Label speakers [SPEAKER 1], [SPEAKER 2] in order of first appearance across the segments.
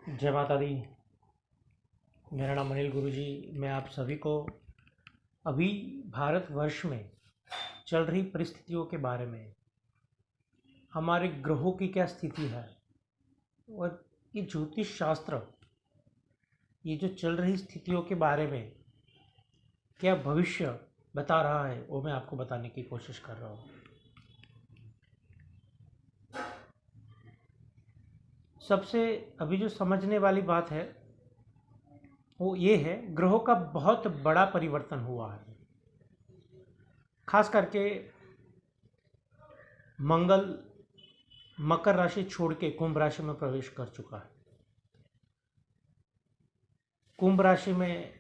[SPEAKER 1] जय माता दी। मेरा नाम अनिल गुरुजी। मैं आप सभी को अभी भारतवर्ष में चल रही परिस्थितियों के बारे में, हमारे ग्रहों की क्या स्थिति है और ये ज्योतिष शास्त्र ये जो चल रही स्थितियों के बारे में क्या भविष्य बता रहा है, वो मैं आपको बताने की कोशिश कर रहा हूँ। सबसे अभी जो समझने वाली बात है वो ये है, ग्रहों का बहुत बड़ा परिवर्तन हुआ है। खास करके मंगल मकर राशि छोड़ के कुंभ राशि में प्रवेश कर चुका है। कुंभ राशि में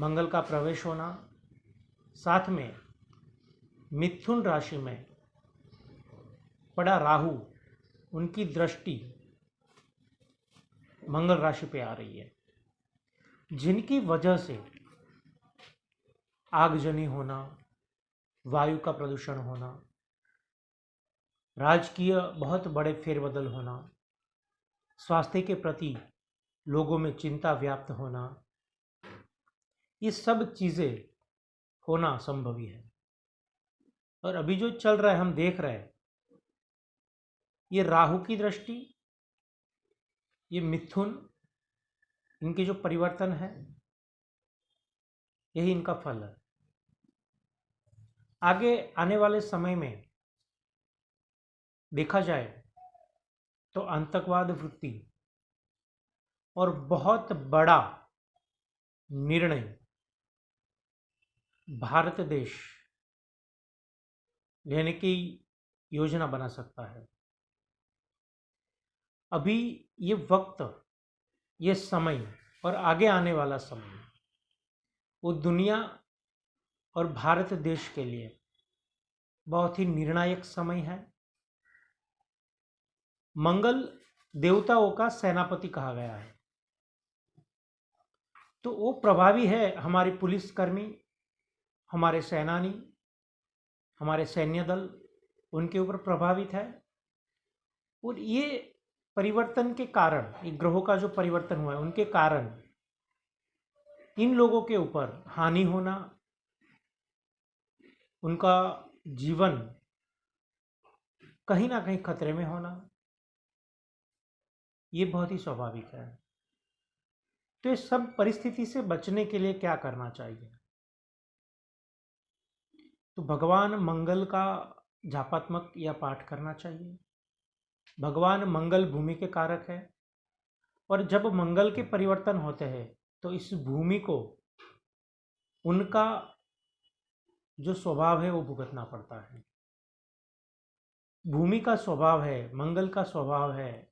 [SPEAKER 1] मंगल का प्रवेश होना, साथ में मिथुन राशि में पड़ा राहु, उनकी दृष्टि मंगल राशि पे आ रही है, जिनकी वजह से आगजनी होना, वायु का प्रदूषण होना, राजकीय बहुत बड़े फेरबदल होना, स्वास्थ्य के प्रति लोगों में चिंता व्याप्त होना, ये सब चीज़ें होना संभव ही है। और अभी जो चल रहा है, हम देख रहे हैं, ये राहु की दृष्टि, ये मिथुन, इनके जो परिवर्तन है, यही इनका फल है। आगे आने वाले समय में देखा जाए तो आतंकवाद वृत्ति और बहुत बड़ा निर्णय भारत देश लेने की योजना बना सकता है। अभी ये वक्त, ये समय और आगे आने वाला समय वो दुनिया और भारत देश के लिए बहुत ही निर्णायक समय है। मंगल देवताओं का सेनापति कहा गया है, तो वो प्रभावी है। हमारे पुलिसकर्मी, हमारे सेनानी, हमारे सैन्य दल, उनके ऊपर प्रभावित है। और ये परिवर्तन के कारण, ये ग्रहों का जो परिवर्तन हुआ है, उनके कारण इन लोगों के ऊपर हानि होना, उनका जीवन कहीं ना कहीं खतरे में होना, ये बहुत ही स्वाभाविक है। तो इस सब परिस्थिति से बचने के लिए क्या करना चाहिए? तो भगवान मंगल का जापात्मक या पाठ करना चाहिए। भगवान मंगल भूमि के कारक है, और जब मंगल के परिवर्तन होते हैं तो इस भूमि को उनका जो स्वभाव है वो भुगतना पड़ता है। भूमि का स्वभाव है, मंगल का स्वभाव है,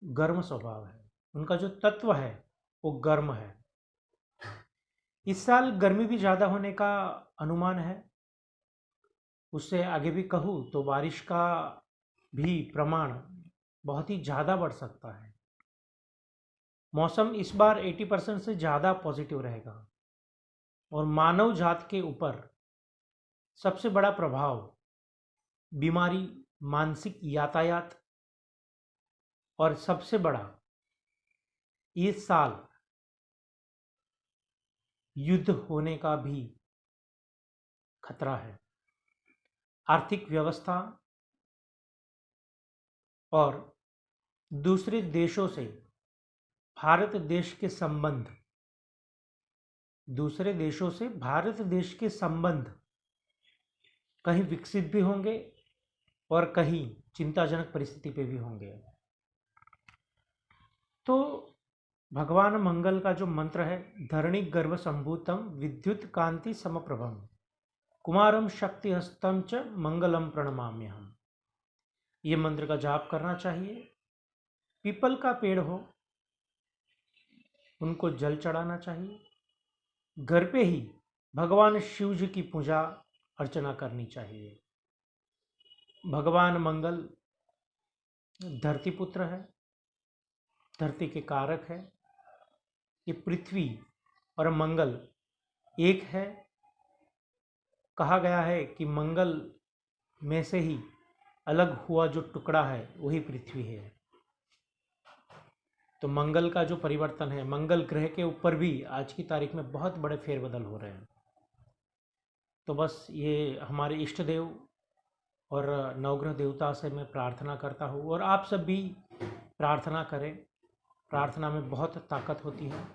[SPEAKER 1] गर्म स्वभाव है। उनका जो तत्व है वो गर्म है। इस साल गर्मी भी ज़्यादा होने का अनुमान है। उससे आगे भी कहूँ तो बारिश का भी प्रमाण बहुत ही ज़्यादा बढ़ सकता है। मौसम इस बार 80% से ज़्यादा पॉजिटिव रहेगा, और मानव जात के ऊपर सबसे बड़ा प्रभाव बीमारी, मानसिक यातायात, और सबसे बड़ा इस साल युद्ध होने का भी खतरा है। आर्थिक व्यवस्था और दूसरे देशों से भारत देश के संबंध, दूसरे देशों से भारत देश के संबंध कहीं विकसित भी होंगे और कहीं चिंताजनक परिस्थिति पे भी होंगे। तो भगवान मंगल का जो मंत्र है, धरणी गर्भ संभूतम विद्युत कांति समप्रभम कुमारम शक्ति हस्तम च मंगलम प्रणमाम्यहम, ये मंत्र का जाप करना चाहिए। पीपल का पेड़ हो, उनको जल चढ़ाना चाहिए। घर पे ही भगवान शिव जी की पूजा अर्चना करनी चाहिए। भगवान मंगल धरती पुत्र है, धरती के कारक है। ये पृथ्वी और मंगल एक है। कहा गया है कि मंगल में से ही अलग हुआ जो टुकड़ा है वही पृथ्वी है। तो मंगल का जो परिवर्तन है, मंगल ग्रह के ऊपर भी आज की तारीख में बहुत बड़े फेरबदल हो रहे हैं। तो बस ये हमारे इष्ट देव और नवग्रह देवता से मैं प्रार्थना करता हूँ, और आप सब भी प्रार्थना करें। प्रार्थना में बहुत ताकत होती है।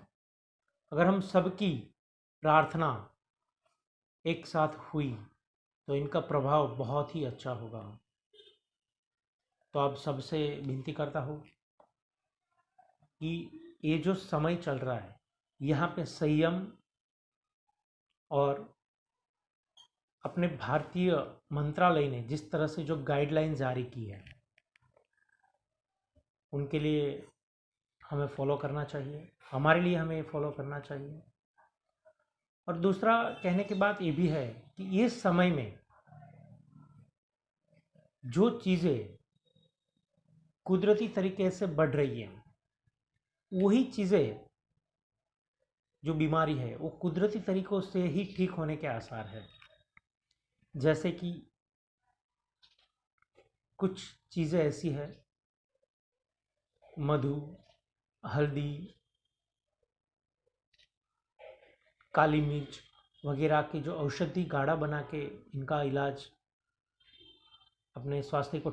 [SPEAKER 1] अगर हम सबकी प्रार्थना एक साथ हुई तो इनका प्रभाव बहुत ही अच्छा होगा। तो आप सबसे विनती करता हूँ कि ये जो समय चल रहा है, यहाँ पे संयम और अपने भारतीय मंत्रालय ने जिस तरह से जो गाइडलाइन जारी की है, उनके लिए हमें फॉलो करना चाहिए, हमारे लिए हमें फॉलो करना चाहिए। और दूसरा कहने की बात ये भी है कि ये समय में जो चीज़ें कुदरती तरीके से बढ़ रही हैं, वही चीज़ें जो बीमारी है वो कुदरती तरीकों से ही ठीक होने के आसार है। जैसे कि कुछ चीज़ें ऐसी है, मधु, हल्दी, काली मिर्च वगैरह की जो औषधि गाढ़ा बना के इनका इलाज अपने स्वास्थ्य को